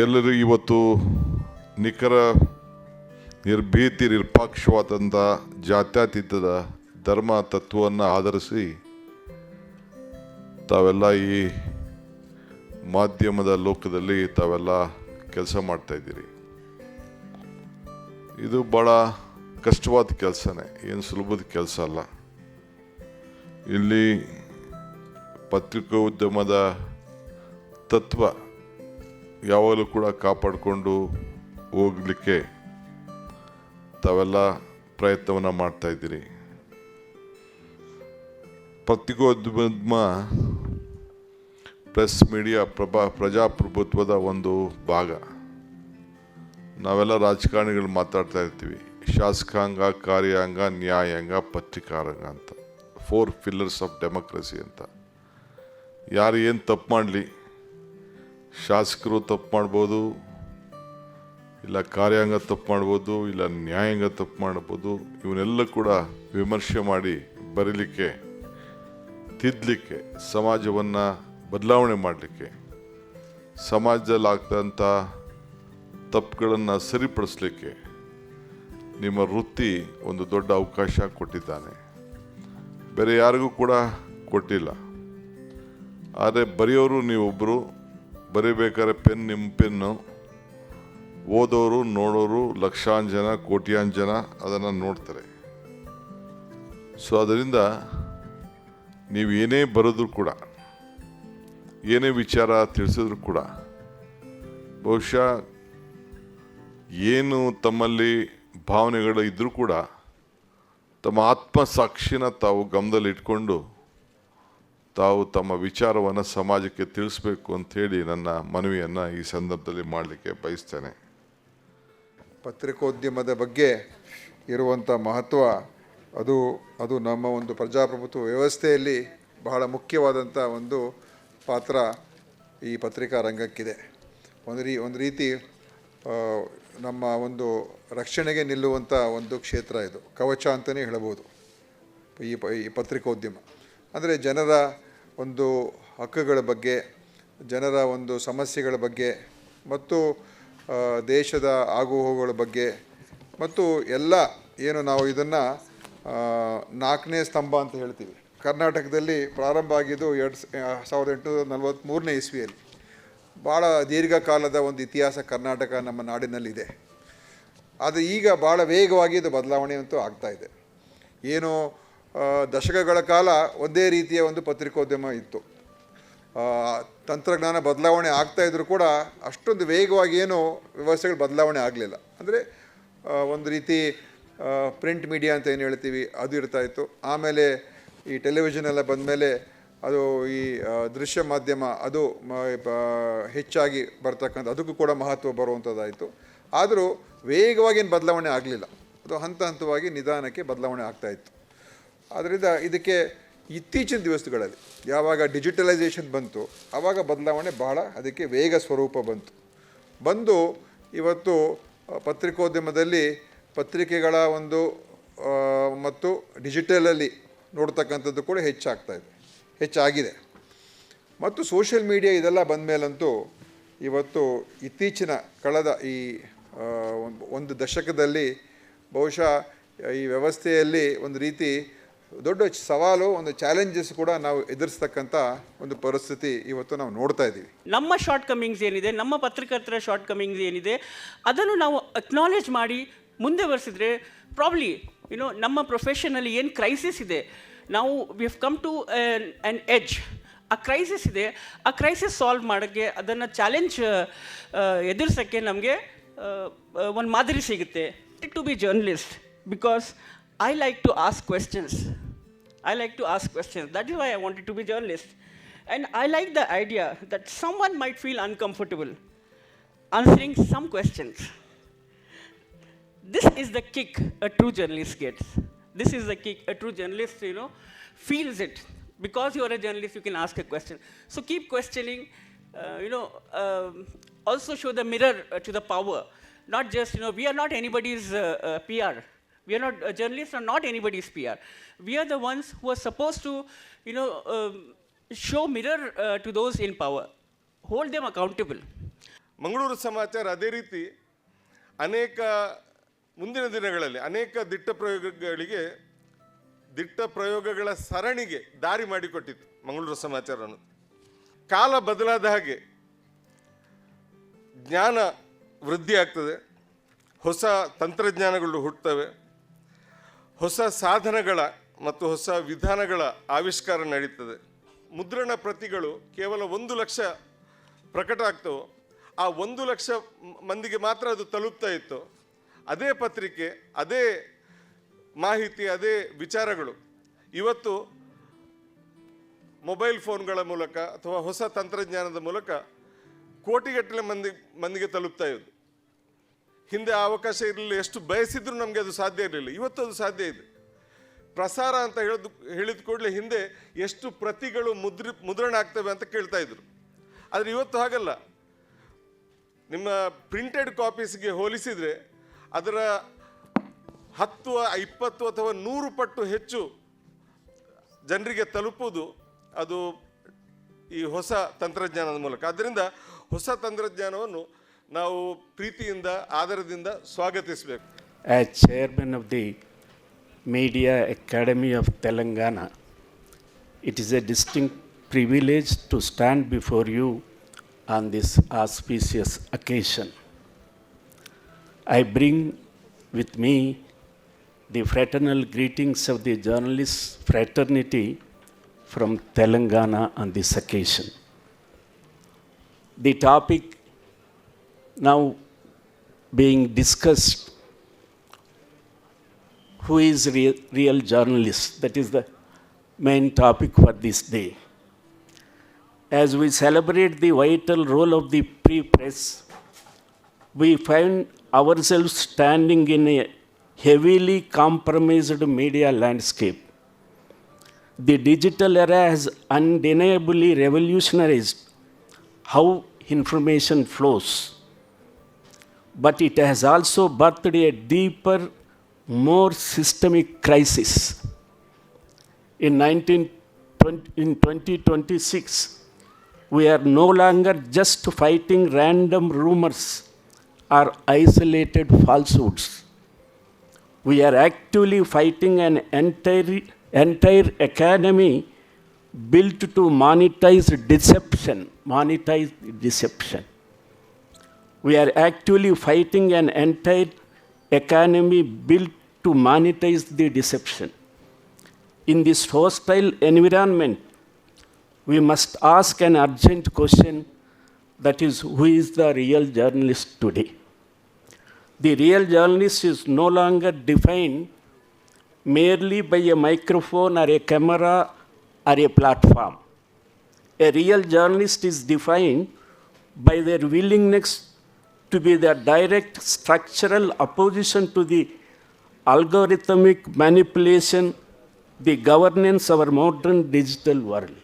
ಎಲ್ಲರೂ ಇವತ್ತು ನಿಖರ ನಿರ್ಭೀತಿ ನಿರಪೇಕ್ಷವಾದಂಥ ಜಾತ್ಯತೀತದ ಧರ್ಮ ತತ್ವವನ್ನು ಆಧರಿಸಿ ತಾವೆಲ್ಲ ಈ ಮಾಧ್ಯಮದ ಲೋಕದಲ್ಲಿ ತಾವೆಲ್ಲ ಕೆಲಸ ಮಾಡ್ತಾಯಿದ್ದೀರಿ. ಇದು ಭಾಳ ಕಷ್ಟವಾದ ಕೆಲಸನೇ, ಏನು ಸುಲಭದ ಕೆಲಸ ಅಲ್ಲ. ಇಲ್ಲಿ ಪತ್ರಿಕೋದ್ಯಮದ ತತ್ವ ಯಾವಾಗಲೂ ಕೂಡ ಕಾಪಾಡಿಕೊಂಡು ಹೋಗಲಿಕ್ಕೆ ತಾವೆಲ್ಲ ಪ್ರಯತ್ನವನ್ನು ಮಾಡ್ತಾಯಿದ್ದೀರಿ. ಪತ್ರಿಕೋದ್ಯಮ ಪ್ರೆಸ್ ಮೀಡಿಯಾ ಪ್ರಜಾಪ್ರಭುತ್ವದ ಒಂದು ಭಾಗ. ನಾವೆಲ್ಲ ರಾಜಕಾರಣಿಗಳು ಮಾತಾಡ್ತಾ ಇರ್ತೀವಿ, ಶಾಸಕಾಂಗ, ಕಾರ್ಯಾಂಗ, ನ್ಯಾಯಾಂಗ, ಪತ್ರಿಕಾರಂಗ ಅಂತ 4 pillars ಆಫ್ ಡೆಮೋಕ್ರಸಿ ಅಂತ. ಯಾರು ಏನು ತಪ್ಪು ಮಾಡಲಿ, ಶಾಸಕರು ತಪ್ಪು ಮಾಡ್ಬೋದು, ಇಲ್ಲ ಕಾರ್ಯಾಂಗ ತಪ್ಪು ಮಾಡ್ಬೋದು, ಇಲ್ಲ ನ್ಯಾಯಾಂಗ ತಪ್ಪು ಮಾಡ್ಬೋದು. ಇವನ್ನೆಲ್ಲ ಕೂಡ ವಿಮರ್ಶೆ ಮಾಡಿ ಬರೀಲಿಕ್ಕೆ, ತಿದ್ದಲಿಕ್ಕೆ, ಸಮಾಜವನ್ನು ಬದಲಾವಣೆ ಮಾಡಲಿಕ್ಕೆ, ಸಮಾಜದಲ್ಲಿ ಆಗ್ತಂಥ ತಪ್ಪುಗಳನ್ನು ಸರಿಪಡಿಸಲಿಕ್ಕೆ ನಿಮ್ಮ ವೃತ್ತಿ ಒಂದು ದೊಡ್ಡ ಅವಕಾಶ ಕೊಟ್ಟಿದ್ದಾನೆ. ಬೇರೆ ಯಾರಿಗೂ ಕೂಡ ಕೊಟ್ಟಿಲ್ಲ. ಆದರೆ ಬರೆಯೋರು ನೀವೊಬ್ಬರು, ಬರೀಬೇಕಾದ್ರೆ ಪೆನ್ ನಿಮ್ಮ ಪೆನ್ನು, ಓದೋರು ನೋಡೋರು ಲಕ್ಷಾಂತರ ಜನ, ಕೋಟ್ಯಾಂತರ ಜನ ಅದನ್ನು ನೋಡ್ತಾರೆ. ಸೊ ಅದರಿಂದ ನೀವು ಏನೇ ಬರೆದ್ರೂ ಕೂಡ, ಏನೇ ವಿಚಾರ ತಿಳಿಸಿದ್ರು ಕೂಡ, ಬಹುಶಃ ಏನು ತಮ್ಮಲ್ಲಿ ಭಾವನೆಗಳು ಇದ್ದರೂ ಕೂಡ ತಮ್ಮ ಆತ್ಮಸಾಕ್ಷಿನ ತಾವು ಗಮನದಲ್ಲಿ ಇಟ್ಕೊಂಡು ತಾವು ತಮ್ಮ ವಿಚಾರವನ್ನು ಸಮಾಜಕ್ಕೆ ತಿಳಿಸ್ಬೇಕು ಅಂಥೇಳಿ ನನ್ನ ಮನವಿಯನ್ನು ಈ ಸಂದರ್ಭದಲ್ಲಿ ಮಾಡಲಿಕ್ಕೆ ಬಯಸ್ತೇನೆ. ಪತ್ರಿಕೋದ್ಯಮದ ಬಗ್ಗೆ ಇರುವಂಥ ಮಹತ್ವ ಅದು ನಮ್ಮ ಒಂದು ಪ್ರಜಾಪ್ರಭುತ್ವ ವ್ಯವಸ್ಥೆಯಲ್ಲಿ ಬಹಳ ಮುಖ್ಯವಾದಂಥ ಒಂದು ಪಾತ್ರ ಈ ಪತ್ರಿಕಾ ರಂಗಕ್ಕಿದೆ. ಒಂದು ರೀತಿ ನಮ್ಮ ಒಂದು ರಕ್ಷಣೆಗೆ ನಿಲ್ಲುವಂಥ ಒಂದು ಕ್ಷೇತ್ರ ಇದು, ಕವಚ ಅಂತಲೇ ಹೇಳಬಹುದು ಈ ಪತ್ರಿಕೋದ್ಯಮ. ಅಂದರೆ ಜನರ ಒಂದು ಹಕ್ಕುಗಳ ಬಗ್ಗೆ, ಜನರ ಒಂದು ಸಮಸ್ಯೆಗಳ ಬಗ್ಗೆ ಮತ್ತು ದೇಶದ ಆಗುಹೋಗುಗಳ ಬಗ್ಗೆ ಮತ್ತು ಎಲ್ಲ ಏನು ನಾವು ಇದನ್ನು 4ನೇ ಸ್ತಂಭ ಅಂತ ಹೇಳ್ತೀವಿ. ಕರ್ನಾಟಕದಲ್ಲಿ ಪ್ರಾರಂಭ ಆಗಿದ್ದು 1843ನೇ ಇಸ್ವಿಯಲ್ಲಿ. ಭಾಳ ದೀರ್ಘಕಾಲದ ಒಂದು ಇತಿಹಾಸ ಕರ್ನಾಟಕ ನಮ್ಮ ನಾಡಿನಲ್ಲಿದೆ. ಆದರೆ ಈಗ ಭಾಳ ವೇಗವಾಗಿ ಇದು ಬದಲಾವಣೆ ಅಂತೂ ಆಗ್ತಾಯಿದೆ. ಏನು ದಶಕಗಳ ಕಾಲ ಒಂದೇ ರೀತಿಯ ಒಂದು ಪತ್ರಿಕೋದ್ಯಮ ಇತ್ತು. ತಂತ್ರಜ್ಞಾನ ಬದಲಾವಣೆ ಆಗ್ತಾಯಿದ್ರು ಕೂಡ ಅಷ್ಟೊಂದು ವೇಗವಾಗಿ ಏನು ವ್ಯವಸ್ಥೆಗಳು ಬದಲಾವಣೆ ಆಗಲಿಲ್ಲ. ಅಂದರೆ ಒಂದು ರೀತಿ ಪ್ರಿಂಟ್ ಮೀಡಿಯಾ ಅಂತ ಏನು ಹೇಳ್ತೀವಿ ಅದು ಇರ್ತಾಯಿತ್ತು. ಆಮೇಲೆ ಈ ಟೆಲಿವಿಷನ್ ಎಲ್ಲ ಬಂದಮೇಲೆ ಅದು ಈ ದೃಶ್ಯ ಮಾಧ್ಯಮ ಅದು ಹೆಚ್ಚಾಗಿ ಬರ್ತಕ್ಕಂಥ, ಅದಕ್ಕೂ ಕೂಡ ಮಹತ್ವ ಬರುವಂಥದ್ದಾಯಿತು. ಆದರೂ ವೇಗವಾಗಿ ಬದಲಾವಣೆ ಆಗಲಿಲ್ಲ. ಅದು ಹಂತವಾಗಿ ನಿಧಾನಕ್ಕೆ ಬದಲಾವಣೆ ಆಗ್ತಾಯಿತ್ತು. ಆದ್ದರಿಂದ ಇದಕ್ಕೆ ಇತ್ತೀಚಿನ ದಿವಸಗಳಲ್ಲಿ ಯಾವಾಗ ಡಿಜಿಟಲೈಸೇಷನ್ ಬಂತು ಆವಾಗ ಬದಲಾವಣೆ ಬಹಳ ಅದಕ್ಕೆ ವೇಗ ಸ್ವರೂಪ ಬಂದು ಇವತ್ತು ಪತ್ರಿಕೋದ್ಯಮದಲ್ಲಿ ಪತ್ರಿಕೆಗಳ ಒಂದು ಮತ್ತು ಡಿಜಿಟಲಲ್ಲಿ ನೋಡ್ತಕ್ಕಂಥದ್ದು ಕೂಡ ಹೆಚ್ಚಾಗಿದೆ. ಮತ್ತು ಸೋಷಿಯಲ್ ಮೀಡಿಯಾ ಇದೆಲ್ಲ ಬಂದ ಮೇಲಂತೂ ಇವತ್ತು ಇತ್ತೀಚಿನ ಕಳೆದ ಈ ಒಂದು ದಶಕದಲ್ಲಿ ಬಹುಶಃ ಈ ವ್ಯವಸ್ಥೆಯಲ್ಲಿ ಒಂದು ರೀತಿ ದೊಡ್ಡ ಸವಾಲು, ಒಂದು ಚಾಲೆಂಜಸ್ ಕೂಡ ನಾವು ಎದುರಿಸ್ತಕ್ಕಂಥ ಒಂದು ಪರಿಸ್ಥಿತಿ ಇವತ್ತು ನಾವು ನೋಡ್ತಾ ಇದ್ದೀವಿ. ನಮ್ಮ ಶಾರ್ಟ್ ಕಮಿಂಗ್ಸ್ ಏನಿದೆ, ನಮ್ಮ ಪತ್ರಕರ್ತರ ಶಾರ್ಟ್ ಕಮಿಂಗ್ಸ್ ಏನಿದೆ, ಅದನ್ನು ನಾವು ಅಕ್ನಾಲೇಜ್ ಮಾಡಿ ಮುಂದೆ ಬರ್ಸಿದ್ರೆ ಪ್ರಾಬ್ಲಿ ನಮ್ಮ ಪ್ರೊಫೆಷನಲ್ಲಿ ಏನು ಕ್ರೈಸಿಸ್ ಇದೆ, ನಾವು we have come to an edge. ಆ ಕ್ರೈಸಿಸ್ ಇದೆ, ಆ ಕ್ರೈಸಿಸ್ ಸಾಲ್ವ್ ಮಾಡೋಕ್ಕೆ, ಅದನ್ನು ಚಾಲೆಂಜ್ ಎದುರಿಸೋಕ್ಕೆ ನಮಗೆ ಒಂದು ಮಾದರಿ ಸಿಗುತ್ತೆ. To be journalist because I like to ask questions. That is why I wanted to be journalist. And I like the idea that someone might feel uncomfortable answering some questions. This is the kick a true journalist gets. This is the kick a true journalist, feels it. Because you are a journalist, you can ask a question. So keep questioning, also show the mirror to the power. Not just, we are not anybody's PR. We are not, journalists are not anybody's PR. We are the ones who are supposed to, show mirror to those in power. Hold them accountable. Mangaluru ಸಮಾಚಾರ ಅದೇ ರೀತಿ ಅನೇಕ ಮುಂದಿನ ದಿನಗಳಲ್ಲಿ ಅನೇಕ ದಿಟ್ಟ ಪ್ರಯೋಗಗಳ ಸರಣಿಗೆ ದಾರಿ ಮಾಡಿಕೊಟ್ಟಿತ್ತು ಮಂಗಳೂರು ಸಮಾಚಾರ ಅನ್ನೋದು. ಕಾಲ ಬದಲಾದ ಹಾಗೆ ಜ್ಞಾನ ವೃದ್ಧಿ ಆಗ್ತದೆ, ಹೊಸ ತಂತ್ರಜ್ಞಾನಗಳು ಹುಟ್ಟುತ್ತವೆ, ಹೊಸ ಸಾಧನಗಳ ಮತ್ತು ಹೊಸ ವಿಧಾನಗಳ ಆವಿಷ್ಕಾರ ನಡೀತದೆ. ಮುದ್ರಣ ಪ್ರತಿಗಳು ಕೇವಲ 1 ಲಕ್ಷ ಪ್ರಕಟ ಆಗ್ತವೆ. ಆ 1 ಲಕ್ಷ ಮಂದಿಗೆ ಮಾತ್ರ ಅದು ತಲುಪ್ತಾ ಇತ್ತು. ಅದೇ ಪತ್ರಿಕೆ, ಅದೇ ಮಾಹಿತಿ, ಅದೇ ವಿಚಾರಗಳು ಇವತ್ತು ಮೊಬೈಲ್ ಫೋನ್ಗಳ ಮೂಲಕ ಅಥವಾ ಹೊಸ ತಂತ್ರಜ್ಞಾನದ ಮೂಲಕ ಕೋಟಿಗಟ್ಟಲೆ ಮಂದಿಗೆ ತಲುಪ್ತಾ ಇದ್ದು. ಹಿಂದೆ ಆ ಅವಕಾಶ ಇರಲಿಲ್ಲ, ಎಷ್ಟು ಬಯಸಿದ್ರು ನಮಗೆ ಅದು ಸಾಧ್ಯ ಇರಲಿಲ್ಲ. ಇವತ್ತು ಅದು ಸಾಧ್ಯ ಇದೆ. ಪ್ರಸಾರ ಅಂತ ಹೇಳಿದ ಕೂಡಲೇ ಹಿಂದೆ ಎಷ್ಟು ಪ್ರತಿಗಳು ಮುದ್ರಣ ಆಗ್ತವೆ ಅಂತ ಕೇಳ್ತಾ ಇದ್ರು. ಆದರೆ ಇವತ್ತು ಹಾಗಲ್ಲ. ನಿಮ್ಮ ಪ್ರಿಂಟೆಡ್ ಕಾಪೀಸ್ಗೆ ಹೋಲಿಸಿದರೆ ಅದರ 10, 20 ಅಥವಾ 100 ಪಟ್ಟು ಹೆಚ್ಚು ಜನರಿಗೆ ತಲುಪುವುದು ಅದು ಈ ಹೊಸ ತಂತ್ರಜ್ಞಾನದ ಮೂಲಕ. ಆದ್ದರಿಂದ ಹೊಸ ತಂತ್ರಜ್ಞಾನವನ್ನು ನಾವು ಪ್ರೀತಿಯಿಂದ, ಆದರದಿಂದ ಸ್ವಾಗತಿಸಬೇಕು. As chairman of the Media Academy of Telangana, it is a distinct privilege to stand before you on this auspicious occasion. I bring with me the fraternal greetings of the journalist fraternity from Telangana on this occasion. The topic now being discussed, who is real journalist? That is the main topic for this day. As we celebrate the vital role of the free press, we find ourselves standing in a heavily compromised media landscape. The digital era has undeniably revolutionized how information flows, but it has also birthed a deeper, more systemic crisis. In 2026, we are no longer just fighting random rumors or isolated falsehoods. We are actively fighting an entire economy built to monetize deception. We are actively fighting an entire economy built to monetize the deception. In this hostile environment, we must ask an urgent question, that is, who is the real journalist today? The real journalist is no longer defined merely by a microphone or a camera or a platform. A real journalist is defined by their willingness to be the direct structural opposition to the algorithmic manipulation, the governance of our modern digital world.